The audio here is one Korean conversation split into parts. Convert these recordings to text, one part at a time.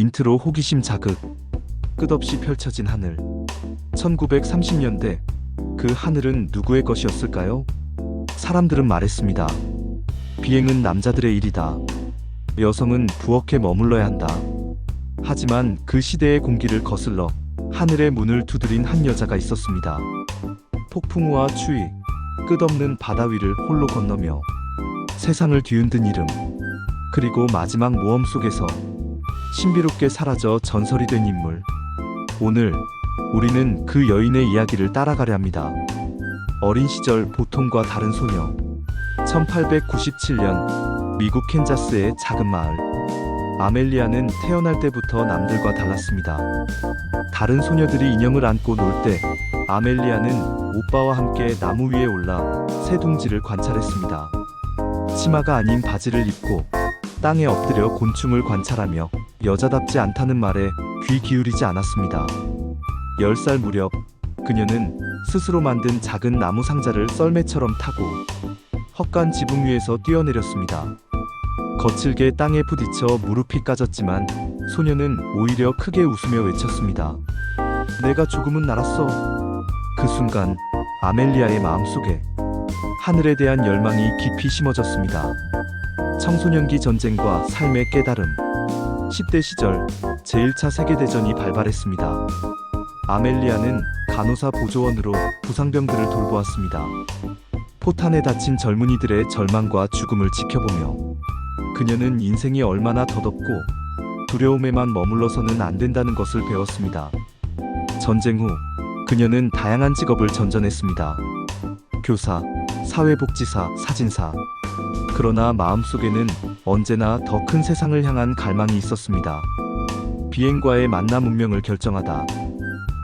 인트로 호기심 자극. 끝없이 펼쳐진 하늘. 1930년대 그 하늘은 누구의 것이었을까요? 사람들은 말했습니다. 비행은 남자들의 일이다. 여성은 부엌에 머물러야 한다. 하지만 그 시대의 공기를 거슬러 하늘의 문을 두드린 한 여자가 있었습니다. 폭풍우와 추위, 끝없는 바다 위를 홀로 건너며 세상을 뒤흔든 이름, 그리고 마지막 모험 속에서 신비롭게 사라져 전설이 된 인물. 오늘 우리는 그 여인의 이야기를 따라가려 합니다. 어린 시절 보통과 다른 소녀. 1897년 미국 캔자스의 작은 마을. 아멜리아는 태어날 때부터 남들과 달랐습니다. 다른 소녀들이 인형을 안고 놀 때 아멜리아는 오빠와 함께 나무 위에 올라 새둥지를 관찰했습니다. 치마가 아닌 바지를 입고 땅에 엎드려 곤충을 관찰하며 여자답지 않다는 말에 귀 기울이지 않았습니다. 10살 무렵 그녀는 스스로 만든 작은 나무 상자를 썰매처럼 타고 헛간 지붕 위에서 뛰어내렸습니다. 거칠게 땅에 부딪혀 무릎이 까졌지만 소녀는 오히려 크게 웃으며 외쳤습니다. 내가 조금은 날았어. 그 순간 아멜리아의 마음속에 하늘에 대한 열망이 깊이 심어졌습니다. 청소년기 전쟁과 삶의 깨달음. 10대 시절 제1차 세계대전이 발발했습니다. 아멜리아는 간호사 보조원으로 부상병들을 돌보았습니다. 포탄에 다친 젊은이들의 절망과 죽음을 지켜보며 그녀는 인생이 얼마나 더덥고 두려움에만 머물러서는 안 된다는 것을 배웠습니다. 전쟁 후 그녀는 다양한 직업을 전전했습니다. 교사, 사회복지사, 사진사. 그러나 마음속에는 언제나 더 큰 세상을 향한 갈망이 있었습니다. 비행과의 만남 운명을 결정하다.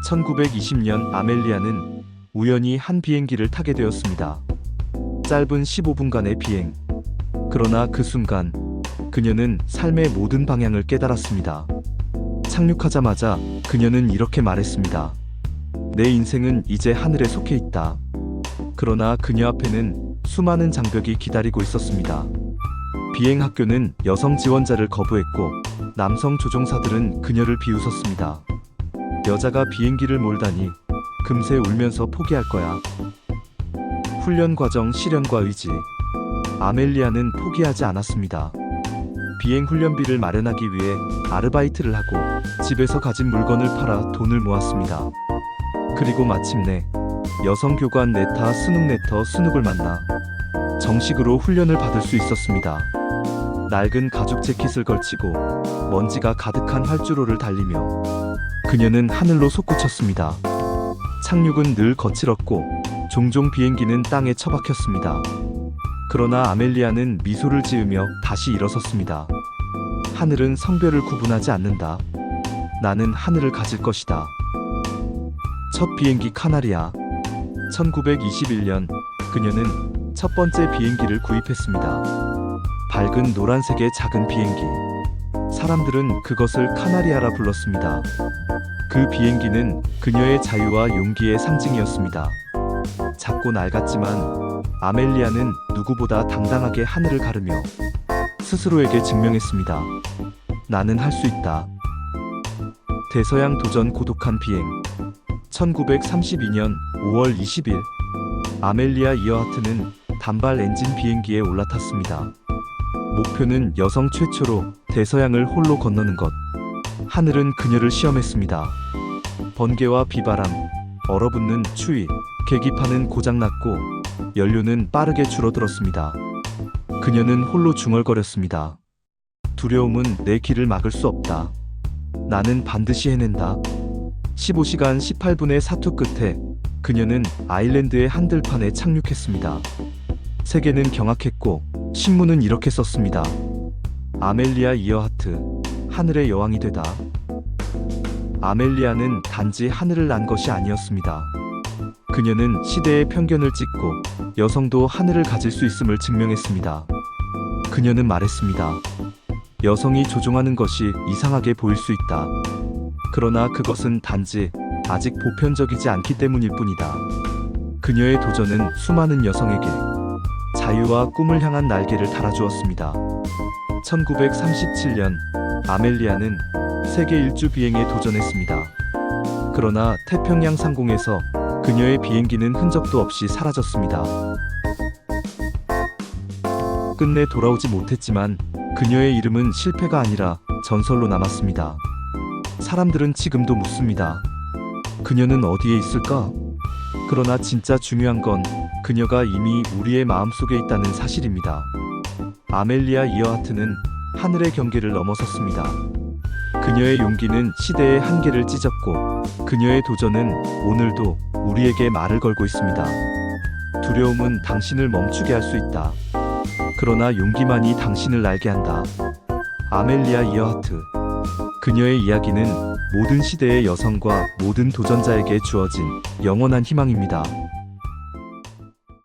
1920년 아멜리아는 우연히 한 비행기를 타게 되었습니다. 짧은 15분간의 비행. 그러나 그 순간 그녀는 삶의 모든 방향을 깨달았습니다. 착륙하자마자 그녀는 이렇게 말했습니다. 내 인생은 이제 하늘에 속해 있다. 그러나 그녀 앞에는 수많은 장벽이 기다리고 있었습니다. 비행학교는 여성 지원자를 거부했고 남성 조종사들은 그녀를 비웃었습니다. 여자가 비행기를 몰다니 금세 울면서 포기할 거야. 훈련 과정 실현과 의지. 아멜리아는 포기하지 않았습니다. 비행 훈련비를 마련하기 위해 아르바이트를 하고 집에서 가진 물건을 팔아 돈을 모았습니다. 그리고 마침내 여성 교관 네타 스눅네터 스눅을 만나 정식으로 훈련을 받을 수 있었습니다. 낡은 가죽 재킷을 걸치고 먼지가 가득한 활주로를 달리며 그녀는 하늘로 솟구쳤습니다. 착륙은 늘 거칠었고 종종 비행기는 땅에 처박혔습니다. 그러나 아멜리아는 미소를 지으며 다시 일어섰습니다. 하늘은 성별을 구분하지 않는다. 나는 하늘을 가질 것이다. 첫 비행기 카나리아. 1921년 그녀는 첫 번째 비행기를 구입했습니다. 밝은 노란색의 작은 비행기. 사람들은 그것을 카나리아라 불렀습니다. 그 비행기는 그녀의 자유와 용기의 상징이었습니다. 작고 낡았지만 아멜리아는 누구보다 당당하게 하늘을 가르며 스스로에게 증명했습니다. 나는 할 수 있다. 대서양 도전 고독한 비행. 1932년 5월 20일 아멜리아 이어하트는 단발 엔진 비행기에 올라탔습니다. 목표는 여성 최초로 대서양을 홀로 건너는 것. 하늘은 그녀를 시험했습니다. 번개와 비바람, 얼어붙는 추위, 계기판은 고장났고 연료는 빠르게 줄어들었습니다. 그녀는 홀로 중얼거렸습니다. 두려움은 내 길을 막을 수 없다. 나는 반드시 해낸다. 15시간 18분의 사투 끝에 그녀는 아일랜드의 한들판에 착륙했습니다. 세계는 경악했고 신문은 이렇게 썼습니다. 아멜리아 이어하트, 하늘의 여왕이 되다. 아멜리아는 단지 하늘을 난 것이 아니었습니다. 그녀는 시대의 편견을 찢고 여성도 하늘을 가질 수 있음을 증명했습니다. 그녀는 말했습니다. 여성이 조종하는 것이 이상하게 보일 수 있다. 그러나 그것은 단지 아직 보편적이지 않기 때문일 뿐이다. 그녀의 도전은 수많은 여성에게 자유와 꿈을 향한 날개를 달아주었습니다. 1937년 아멜리아는 세계 일주 비행에 도전했습니다. 그러나 태평양 상공에서 그녀의 비행기는 흔적도 없이 사라졌습니다. 끝내 돌아오지 못했지만 그녀의 이름은 실패가 아니라 전설로 남았습니다. 사람들은 지금도 묻습니다. 그녀는 어디에 있을까? 그러나 진짜 중요한 건 그녀가 이미 우리의 마음속에 있다는 사실입니다. 아멜리아 이어하트는 하늘의 경계를 넘어섰습니다. 그녀의 용기는 시대의 한계를 찢었고 그녀의 도전은 오늘도 우리에게 말을 걸고 있습니다. 두려움은 당신을 멈추게 할 수 있다. 그러나 용기만이 당신을 날게 한다. 아멜리아 이어하트. 그녀의 이야기는 모든 시대의 여성과 모든 도전자에게 주어진 영원한 희망입니다.